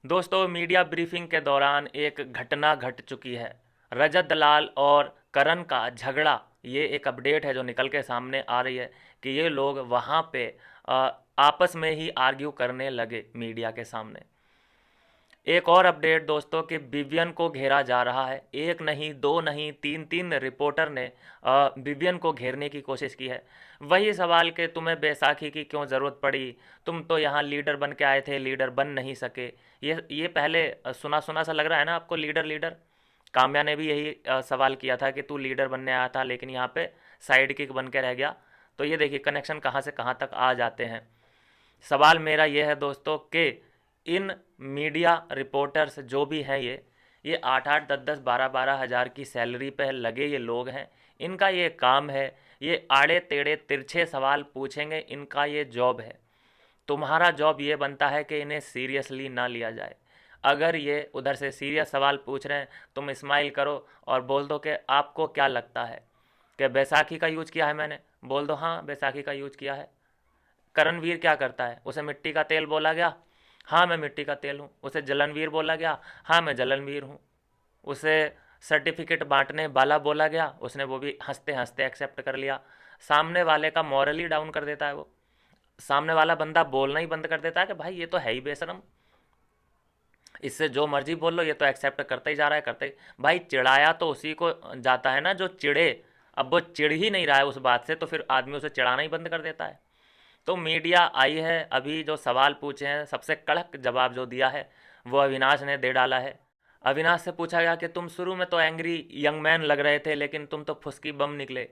दोस्तों, media briefing के दौरान एक घटना घट चुकी है। रजत दलाल और करण का झगड़ा, ये एक अपडेट है जो निकल के सामने आ रही है कि ये लोग वहाँ पे अ, आपस में ही आर्ग्यू करने लगे मीडिया के सामने। एक और अपडेट दोस्तों कि विवियन को घेरा जा रहा है। एक नहीं, दो नहीं, तीन तीन रिपोर्टर ने विवियन को घेरने की कोशिश की है। वही सवाल कि तुम्हें बैसाखी की क्यों ज़रूरत पड़ी, तुम तो यहाँ लीडर बन के आए थे, लीडर बन नहीं सके। ये पहले सुना सुना सा लग रहा है ना आपको, लीडर लीडर। काम्या ने भी यही सवाल किया था कि तू लीडर बनने आया था लेकिन यहाँ पे साइड किक बन के रह गया। तो ये देखिए कनेक्शन कहाँ से कहाँ तक आ जाते हैं। सवाल मेरा ये है दोस्तों कि इन मीडिया रिपोर्टर्स जो भी हैं, ये 8-8, 10-10, 12-12 हज़ार की सैलरी पे लगे ये लोग हैं। इनका ये काम है, ये आड़े टेढ़े तिरछे सवाल पूछेंगे, इनका ये जॉब है। तुम्हारा जॉब ये बनता है कि इन्हें सीरियसली ना लिया जाए। अगर ये उधर से सीरियस सवाल पूछ रहे हैं, तुम स्माइल करो और बोल दो कि आपको क्या लगता है कि बैसाखी का यूज किया है मैंने। बोल दो हाँ बैसाखी का यूज किया है। करणवीर क्या करता है, उसे मिट्टी का तेल बोला गया, हाँ मैं मिट्टी का तेल हूँ। उसे जलनवीर बोला गया, हाँ मैं जलनवीर हूँ। उसे सर्टिफिकेट बांटने वाला बोला गया, उसने वो भी हंसते हंसते एक्सेप्ट कर लिया। सामने वाले का मॉरल ही डाउन कर देता है वो। सामने वाला बंदा बोलना ही बंद कर देता है कि भाई ये तो है ही बेशरम, इससे जो मर्जी बोल लो, ये तो एक्सेप्ट करता ही जा रहा है, करते ही। भाई चिढ़ाया तो उसी को जाता है ना जो चिढ़े। अब वो चिढ़ ही नहीं रहा है उस बात से, तो फिर आदमी उसे चिढ़ाना ही बंद कर देता है। तो मीडिया आई है, अभी जो सवाल पूछे हैं सबसे कड़क जवाब जो दिया है वो अविनाश ने दे डाला है। अविनाश से पूछा गया कि तुम शुरू में तो एंग्री यंग मैन लग रहे थे लेकिन तुम तो फुसकी बम निकले।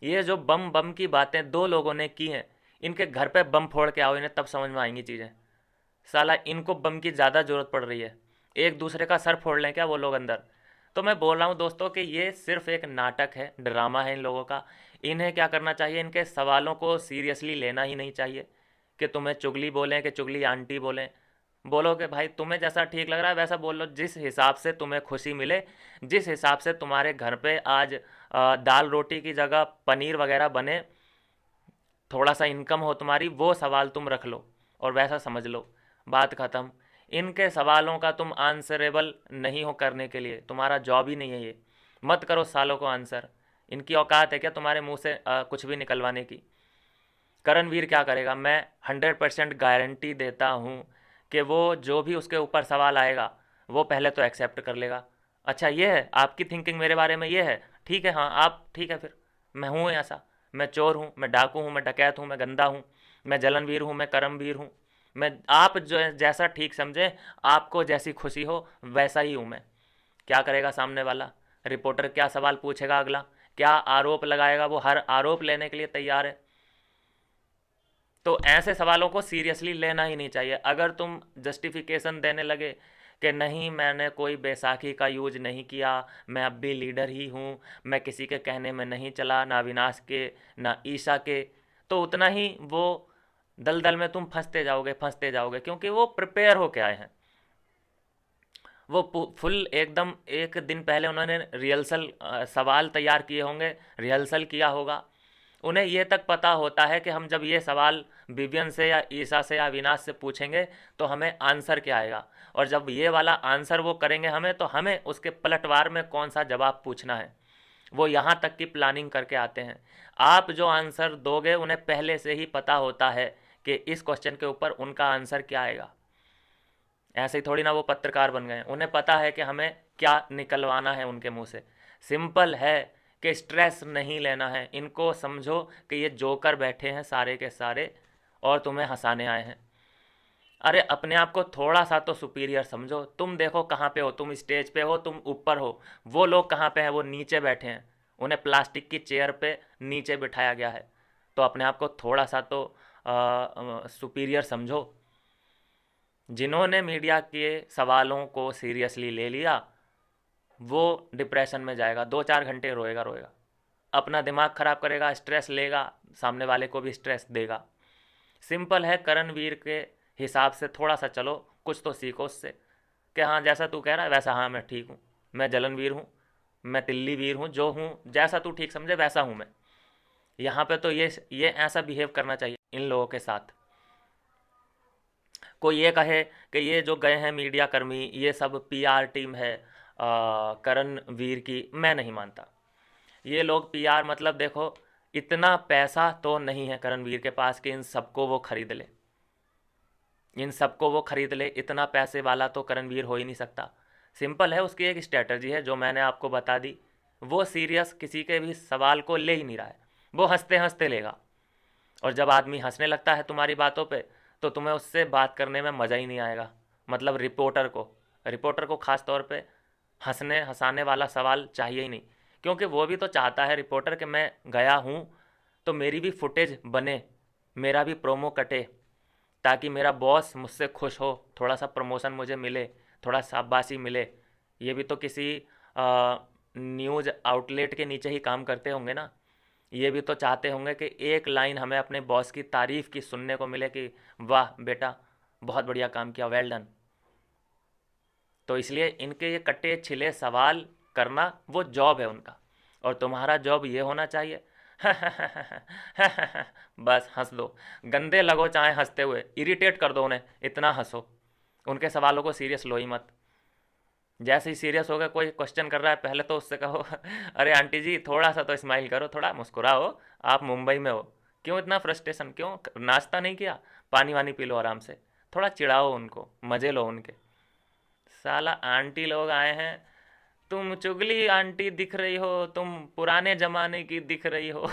ये जो बम बम की बातें दो लोगों ने की हैं, इनके घर पे बम फोड़ के आओ, इन्हें तब समझ में आएंगी चीज़ें। साला इनको बम की ज़्यादा ज़रूरत पड़ रही है। एक दूसरे का सर फोड़ लें क्या वो लोग अंदर। तो मैं बोल रहा हूँ दोस्तों कि ये सिर्फ एक नाटक है, ड्रामा है इन लोगों का। इन्हें क्या करना चाहिए, इनके सवालों को सीरियसली लेना ही नहीं चाहिए। कि तुम्हें चुगली बोलें कि चुगली आंटी बोलें, बोलो कि भाई तुम्हें जैसा ठीक लग रहा है वैसा बोल लो, जिस हिसाब से तुम्हें खुशी मिले, जिस हिसाब से तुम्हारे घर पे आज दाल रोटी की जगह पनीर वगैरह बने, थोड़ा सा इनकम हो तुम्हारी, वो सवाल तुम रख लो और वैसा समझ लो। बात ख़त्म। इनके सवालों का तुम आंसरेबल नहीं हो करने के लिए, तुम्हारा जॉब ही नहीं है ये। मत करो सालों को आंसर। इनकी औकात है क्या तुम्हारे मुंह से कुछ भी निकलवाने की। करणवीर क्या करेगा, मैं 100% गारंटी देता हूँ कि वो जो भी उसके ऊपर सवाल आएगा वो पहले तो एक्सेप्ट कर लेगा। अच्छा ये है आपकी थिंकिंग मेरे बारे में, ये है ठीक है, हाँ आप ठीक है फिर। मैं हूँ ऐसा, मैं चोर हूँ, मैं डाकू हूँ, मैं डकैत हूँ, मैं गंदा हूँ, मैं जलनवीर हूँ, मैं करमवीर हूँ। मैं आप जो जैसा ठीक समझे, आपको जैसी खुशी हो वैसा ही हूँ मैं। क्या करेगा सामने वाला रिपोर्टर, क्या सवाल पूछेगा अगला, क्या आरोप लगाएगा, वो हर आरोप लेने के लिए तैयार है। तो ऐसे सवालों को सीरियसली लेना ही नहीं चाहिए। अगर तुम जस्टिफिकेशन देने लगे कि नहीं मैंने कोई बैसाखी का यूज नहीं किया, मैं अब भी लीडर ही हूँ, मैं किसी के कहने में नहीं चला, ना विनाश के ना ईशा के, तो उतना ही वो दलदल में तुम फंसते जाओगे क्योंकि वो प्रिपेयर होके आए हैं। वो फुल एकदम एक दिन पहले उन्होंने रिहर्सल सवाल तैयार किए होंगे, रिहर्सल किया होगा। उन्हें ये तक पता होता है कि हम जब ये सवाल विवियन से या ईसा से या विनाश से पूछेंगे तो हमें आंसर क्या आएगा, और जब ये वाला आंसर वो करेंगे हमें, तो हमें उसके पलटवार में कौन सा जवाब पूछना है वो यहाँ तक की प्लानिंग करके आते हैं। आप जो आंसर दोगे उन्हें पहले से ही पता होता है कि इस क्वेश्चन के ऊपर उनका आंसर क्या आएगा। ऐसे ही थोड़ी ना वो पत्रकार बन गए, उन्हें पता है कि हमें क्या निकलवाना है उनके मुंह से। सिंपल है कि स्ट्रेस नहीं लेना है। इनको समझो कि ये जोकर बैठे हैं सारे के सारे और तुम्हें हंसाने आए हैं। अरे अपने आप को थोड़ा सा तो सुपीरियर समझो। तुम देखो कहाँ पे हो, तुम स्टेज पे हो, तुम ऊपर हो, वो लोग कहाँ पे हैं, वो नीचे बैठे हैं, उन्हें प्लास्टिक की चेयर पे नीचे बिठाया गया है। तो अपने आप को थोड़ा सा तो सुपीरियर समझो। जिन्होंने मीडिया के सवालों को सीरियसली ले लिया वो डिप्रेशन में जाएगा, 2-4 घंटे रोएगा रोएगा, अपना दिमाग ख़राब करेगा, स्ट्रेस लेगा, सामने वाले को भी स्ट्रेस देगा। सिंपल है, करणवीर के हिसाब से थोड़ा सा चलो, कुछ तो सीखो उससे कि हाँ जैसा तू कह रहा है वैसा, हाँ मैं ठीक हूँ, मैं जलनवीर हूँ, मैं तिल्ली वीर हूँ, जो हूँ जैसा तू ठीक समझे वैसा हूँ मैं। यहाँ पे तो ये ऐसा बिहेव करना चाहिए इन लोगों के साथ। कोई ये कहे कि ये जो गए हैं मीडिया कर्मी ये सब पीआर टीम है करण वीर की, मैं नहीं मानता। ये लोग पीआर मतलब देखो, इतना पैसा तो नहीं है करणवीर के पास कि इन सबको वो खरीद ले, इन सबको वो खरीद ले। इतना पैसे वाला तो करणवीर हो ही नहीं सकता। सिंपल है, उसकी एक स्ट्रेटजी है जो मैंने आपको बता दी। वो सीरियस किसी के भी सवाल को ले ही नहीं रहा है, वो हंसते हंसते लेगा। और जब आदमी हंसने लगता है तुम्हारी बातों पे, तो तुम्हें उससे बात करने में मज़ा ही नहीं आएगा। मतलब रिपोर्टर को ख़ास तौर पे हंसने हंसाने वाला सवाल चाहिए ही नहीं, क्योंकि वो भी तो चाहता है रिपोर्टर कि मैं गया हूँ तो मेरी भी फुटेज बने, मेरा भी प्रोमो कटे, ताकि मेरा बॉस मुझसे खुश हो, थोड़ा सा प्रमोशन मुझे मिले, थोड़ा शाबाशी मिले। ये भी तो किसी न्यूज़ आउटलेट के नीचे ही काम करते होंगे ना। ये भी तो चाहते होंगे कि एक लाइन हमें अपने बॉस की तारीफ़ की सुनने को मिले कि वाह बेटा बहुत बढ़िया काम किया, वेल डन। तो इसलिए इनके ये कटे छिले सवाल करना वो जॉब है उनका, और तुम्हारा जॉब ये होना चाहिए बस हंस दो, गंदे लगो चाहे हंसते हुए, इरिटेट कर दो उन्हें, इतना हंसो, उनके सवालों को सीरियस लो ही मत। जैसे ही सीरियस हो गए, कोई क्वेश्चन कर रहा है, पहले तो उससे कहो अरे आंटी जी थोड़ा सा तो स्माइल करो, थोड़ा मुस्कुराओ, आप मुंबई में हो, क्यों इतना फ्रस्ट्रेशन, क्यों नाश्ता नहीं किया, पानी वानी पी लो आराम से, थोड़ा चिढ़ाओ उनको, मज़े लो उनके। साला आंटी लोग आए हैं, तुम चुगली आंटी दिख रही हो, तुम पुराने जमाने की दिख रही हो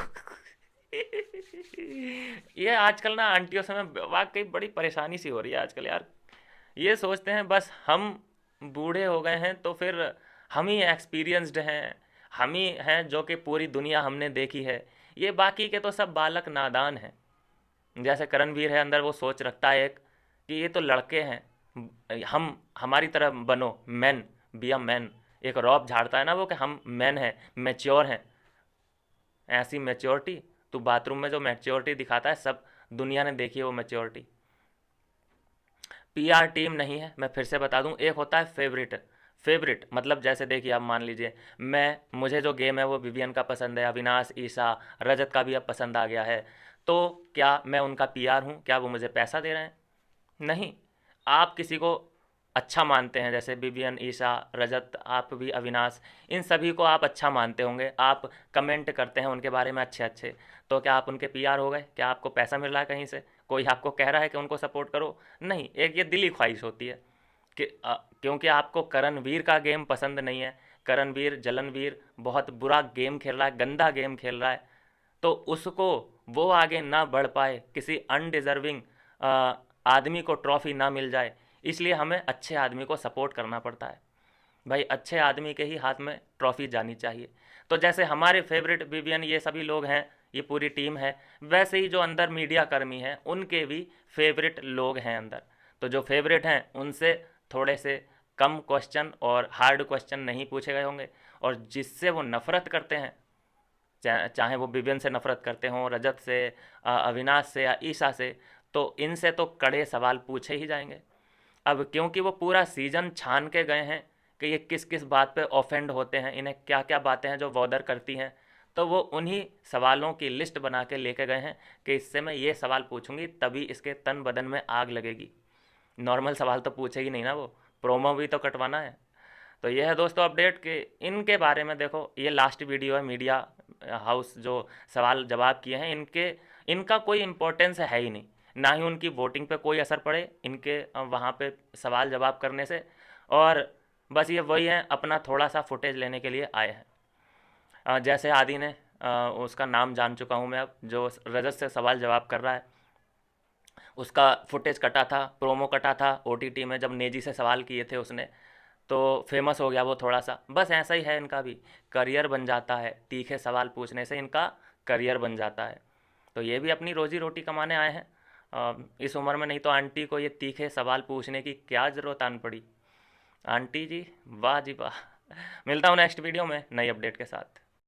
ये आजकल ना आंटियों से मैं वाकई बड़ी परेशानी सी हो रही है आजकल यार। ये सोचते हैं बस हम बूढ़े हो गए हैं तो फिर हम ही एक्सपीरियंस्ड हैं, हम ही हैं जो कि पूरी दुनिया हमने देखी है, ये बाकी के तो सब बालक नादान हैं। जैसे करणवीर है, अंदर वो सोच रखता है एक कि ये तो लड़के हैं, हम हमारी तरह बनो, मैन, बी अ मैन। एक रौब झाड़ता है ना वो कि हम मैन हैं, मैच्योर हैं, ऐसी मैच्योरिटी। तू बाथरूम में जो मैच्योरिटी दिखाता है सब दुनिया ने देखी है वो मैच्योरिटी। पीआर टीम नहीं है, मैं फिर से बता दूं, एक होता है फेवरेट मतलब जैसे देखिए आप मान लीजिए मुझे जो गेम है वो विवियन का पसंद है, अविनाश, ईशा, रजत का भी अब पसंद आ गया है, तो क्या मैं उनका पीआर हूँ? क्या वो मुझे पैसा दे रहे हैं? नहीं। आप किसी को अच्छा मानते हैं, जैसे विवियन, ईशा, रजत, आप भी, अविनाश, इन सभी को आप अच्छा मानते होंगे, आप कमेंट करते हैं उनके बारे में अच्छे अच्छे, तो क्या आप उनके पीआर हो गए? क्या आपको पैसा मिल रहा है कहीं से? कोई आपको कह रहा है कि उनको सपोर्ट करो? नहीं, एक ये दिली ख्वाहिश होती है कि क्योंकि आपको करणवीर का गेम पसंद नहीं है, करणवीर, जलनवीर बहुत बुरा गेम खेल रहा है, गंदा गेम खेल रहा है, तो उसको वो आगे ना बढ़ पाए, किसी अनडिज़र्विंग आदमी को ट्रॉफी ना मिल जाए, इसलिए हमें अच्छे आदमी को सपोर्ट करना पड़ता है। भाई अच्छे आदमी के ही हाथ में ट्रॉफी जानी चाहिए। तो जैसे हमारे फेवरेट विवियन ये सभी लोग हैं, ये पूरी टीम है, वैसे ही जो अंदर मीडिया कर्मी हैं उनके भी फेवरेट लोग हैं अंदर। तो जो फेवरेट हैं उनसे थोड़े से कम क्वेश्चन और हार्ड क्वेश्चन नहीं पूछे गए होंगे, और जिससे वो नफ़रत करते हैं, चाहे वो विवियन से नफ़रत करते हों, रजत से, अविनाश से या ईशा से, तो इनसे तो कड़े सवाल पूछे ही जाएंगे। अब क्योंकि वो पूरा सीज़न छान के गए हैं कि ये किस किस बात पे ऑफेंड होते हैं, इन्हें क्या क्या बातें हैं जो बॉदर करती हैं, तो वो उन्हीं सवालों की लिस्ट बना के लेके गए हैं कि इससे मैं ये सवाल पूछूंगी तभी इसके तन बदन में आग लगेगी। नॉर्मल सवाल तो पूछेगी नहीं ना, वो प्रोमो भी तो कटवाना है। तो ये है दोस्तों अपडेट कि इनके बारे में देखो, ये लास्ट वीडियो है, मीडिया हाउस जो सवाल जवाब किए हैं इनके, इनका कोई इम्पोर्टेंस है ही नहीं, ना ही उनकी वोटिंग पे कोई असर पड़े इनके वहाँ पे सवाल जवाब करने से, और बस ये वही हैं, अपना थोड़ा सा फुटेज लेने के लिए आए हैं। जैसे आदि ने, उसका नाम जान चुका हूँ मैं अब, जो रजत से सवाल जवाब कर रहा है, उसका फुटेज कटा था, प्रोमो कटा था ओटीटी में, जब नेजी से सवाल किए थे उसने, तो फेमस हो गया वो थोड़ा सा। बस ऐसा ही है इनका भी, करियर बन जाता है, तीखे सवाल पूछने से इनका करियर बन जाता है। तो ये भी अपनी रोजी रोटी कमाने आए हैं इस उम्र में, नहीं तो आंटी को ये तीखे सवाल पूछने की क्या ज़रूरत आन पड़ी। आंटी जी वाह जी वाह। मिलता हूँ नेक्स्ट वीडियो में नई अपडेट के साथ।